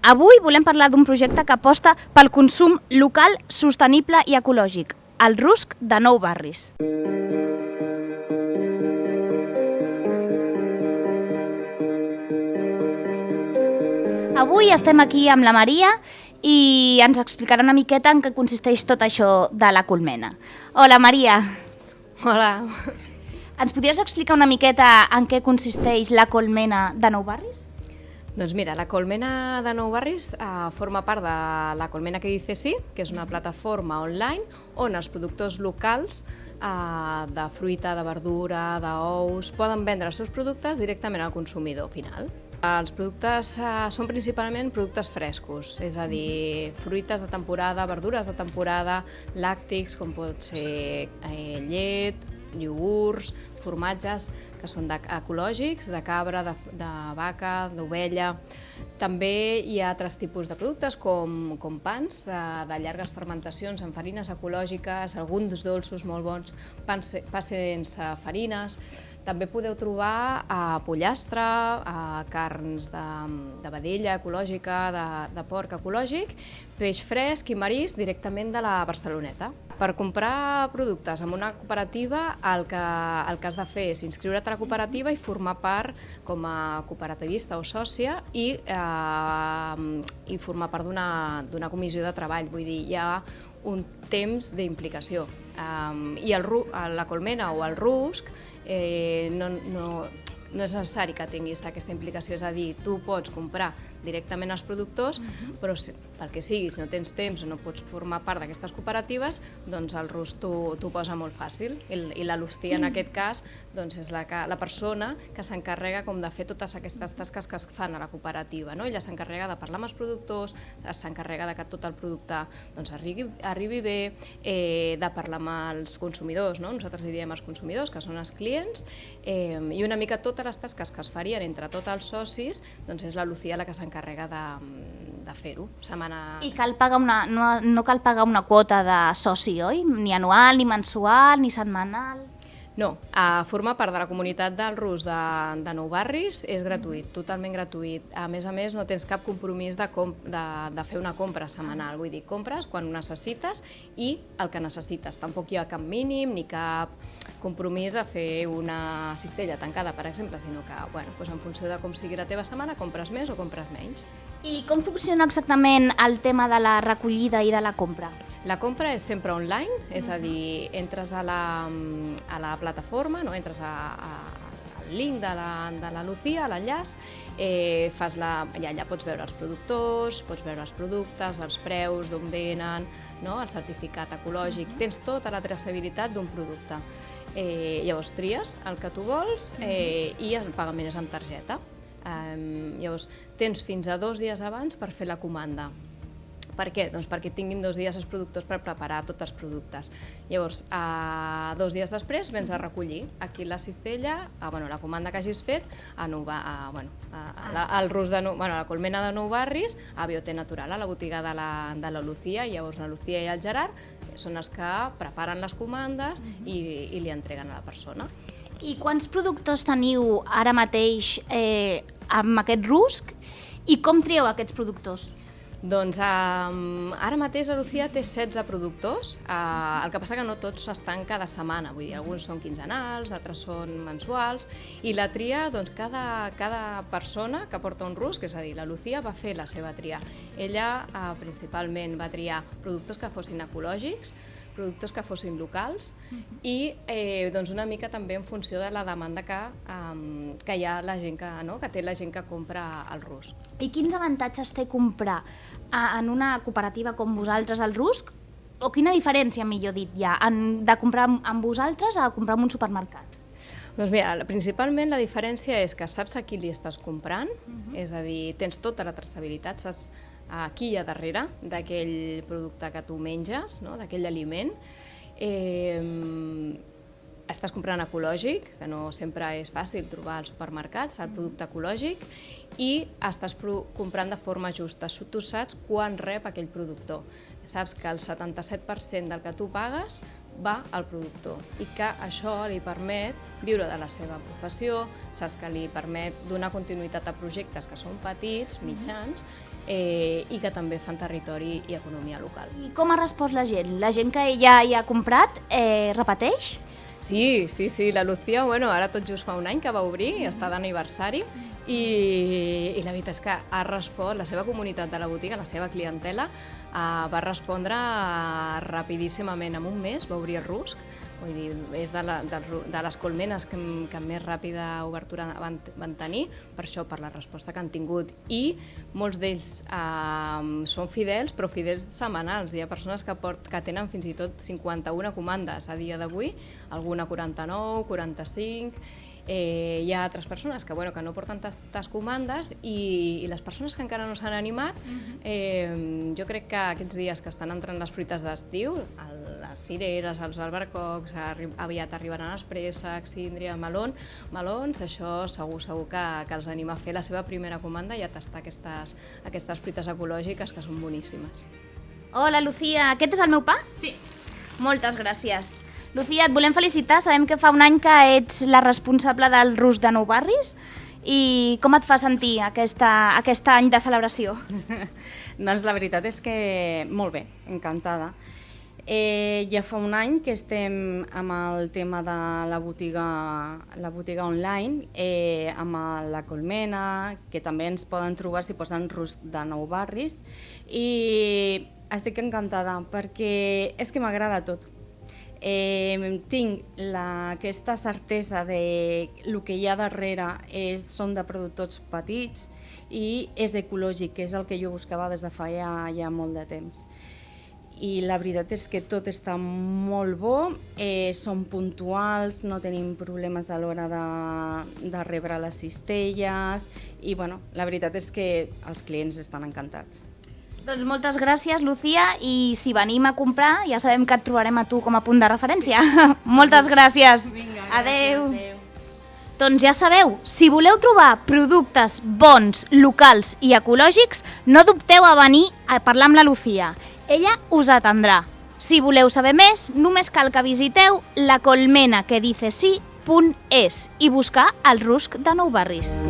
Avui volem parlar d'un projecte que aposta pel consum local, sostenible i ecològic, el Rusc de Nou Barris. Avui estem aquí amb la Maria i ens explicarà una miqueta en què consisteix tot això de la colmena. Hola, Maria. Hola. Ens podries explicar una miqueta en què consisteix la colmena de Nou Barris? Doncs mira, la colmena de Nou Barris forma part de la Colmena que dice sí, que és una plataforma online on els productors locals de fruita, de verdura, d'ous, poden vendre els seus productes directament al consumidor final. Els productes són principalment productes frescos, és a dir, fruites de temporada, verdures de temporada, làctics, com pot ser llet, iogurts, formatges que són ecològics, de cabra, de vaca, d'ovella. També hi ha altres tipus de productes com pans de llargues fermentacions amb farines ecològiques, alguns dolços molt bons, pans sense farines. També podeu trobar pollastre, carns de vedella ecològica, de porc ecològic, peix fresc i marís directament de la Barceloneta. Per comprar productes en una cooperativa el que has de fer és inscriure't a la cooperativa i formar part com a cooperativista o sòcia i formar part d'una comissió de treball, vull dir, hi ha un temps d'implicació. I la colmena o el rusc no és necessari que tinguis aquesta implicació, és a dir, tu pots comprar directament als productors, però pel que sigui, si no tens temps o no pots formar part d'aquestes cooperatives, doncs el rusc t'ho posa molt fàcil. I la Lucía, en aquest cas, és la persona que s'encarrega de fer totes aquestes tasques que es fan a la cooperativa. Ella s'encarrega de parlar amb els productors, s'encarrega que tot el producte arribi bé, de parlar amb els consumidors, nosaltres li diem als consumidors, que són els clients, i una mica totes les tasques que es farien entre tots els socis, és la Lucía la que s'encarrega de fer-ho setmanal. I no cal pagar una quota de soci, oi? Ni anual, ni mensual, ni setmanal? No, formar part de la comunitat del Rusc de Nou Barris és gratuït, totalment gratuït. A més, no tens cap compromís de fer una compra setmanal, vull dir, compres quan ho necessites i el que necessites. Tampoc hi ha cap mínim ni cap compromís de fer una cistella tancada, per exemple, sinó que, en funció de com sigui la teva setmana, compres més o compres menys. I com funciona exactament el tema de la recollida i de la compra? La compra és sempre online, és a dir, entres a la plataforma, entres al link de la Lucía, a l'enllaç, allà pots veure els productors, pots veure els productes, els preus, d'on venen, el certificat ecològic, tens tota la traçabilitat d'un producte. Llavors tries el que tu vols i el pagament és amb targeta. Llavors tens fins a 2 dies abans per fer la comanda. Per què? Doncs perquè tinguin 2 dies els productors per preparar tots els productes. Llavors, 2 dies després vens a recollir aquí la cistella, la comanda que hagis fet, a la colmena de Nou Barris, a Biote Natural, a la botiga de la Lucía. Llavors la Lucía i el Gerard són els que preparen les comandes i li entreguen a la persona. I quants productors teniu ara mateix amb aquest rusc i com trieu aquests productors? Doncs ara mateix la Lucía té 16 productors, el que passa que no tots estan cada setmana, vull dir, alguns són quinzenals, altres són mensuals, i la tria, cada persona que porta un rusc, és a dir, la Lucía va fer la seva tria. Ella principalment va triar productors que fossin ecològics, productors que fossin locals i una mica també en funció de la demanda que hi ha la gent que té la gent que compra el rusc. I quins avantatges té comprar en una cooperativa com vosaltres el rusc? O quina diferència, millor dit, hi ha de comprar amb vosaltres a comprar en un supermercat? Doncs mira, principalment la diferència és que saps a qui li estàs comprant, és a dir, tens tota la traçabilitat, saps qui hi ha darrere d'aquell producte que tu menges, d'aquell aliment. Estàs comprant ecològic, que no sempre és fàcil trobar als supermercats el producte ecològic, i estàs comprant de forma justa. Tu saps quan rep aquell productor. Saps que el 77% del que tu pagues va al productor i que això li permet viure de la seva professió, saps que li permet donar continuïtat a projectes que són petits, mitjans, i que també fan territori i economia local. I com ha respost la gent? La gent que ja hi ha comprat repeteix? Sí, la Lucía, ara tot just fa un any que va obrir, està d'aniversari, i la veritat és que ha respost, la seva comunitat de la botiga, la seva clientela, va respondre rapidíssimament. En un mes va obrir el rusc, vull dir, és de les colmenes que més ràpida obertura van tenir, per això, per la resposta que han tingut. I molts d'ells són fidels, però fidels setmanals. Hi ha persones que tenen fins i tot 51 comandes a dia d'avui, alguna 49, 45... Hi ha altres persones que no porten tantes comandes i les persones que encara no s'han animat, jo crec que aquests dies que estan entrant les fruites d'estiu, les cireres, els albercocs, aviat arribaran els préssecs, síndria, melons, això segur que els anima a fer la seva primera comanda i a tastar aquestes fruites ecològiques que són boníssimes. Hola, Lucía, aquest és el meu pa? Sí. Moltes gràcies. Lucía, et volem felicitar, sabem que fa un any que ets la responsable del rusc de Nou Barris i com et fa sentir aquest any de celebració? Doncs la veritat és que molt bé, encantada. Ja fa un any que estem amb el tema de la botiga online, amb la Colmena, que també ens poden trobar si posen rusc de Nou Barris, i estic encantada perquè és que m'agrada tot. Tinc aquesta certesa de el que hi ha darrere són de productors petits i és ecològic, que és el que jo buscava des de fa ja molt de temps. I la veritat és que tot està molt bo, som puntuals, no tenim problemes a l'hora de rebre les cistelles i la veritat és que els clients estan encantats. Doncs moltes gràcies, Lucía, i si venim a comprar ja sabem que et trobarem a tu com a punt de referència. Moltes gràcies. Vinga, adeu. Adeu. Doncs ja sabeu, si voleu trobar productes bons, locals i ecològics, no dubteu a venir a parlar amb la Lucía. Ella us atendrà. Si voleu saber més, només cal que visiteu lacolmenaquedicesi.es i buscar el rusc de Nou Barris.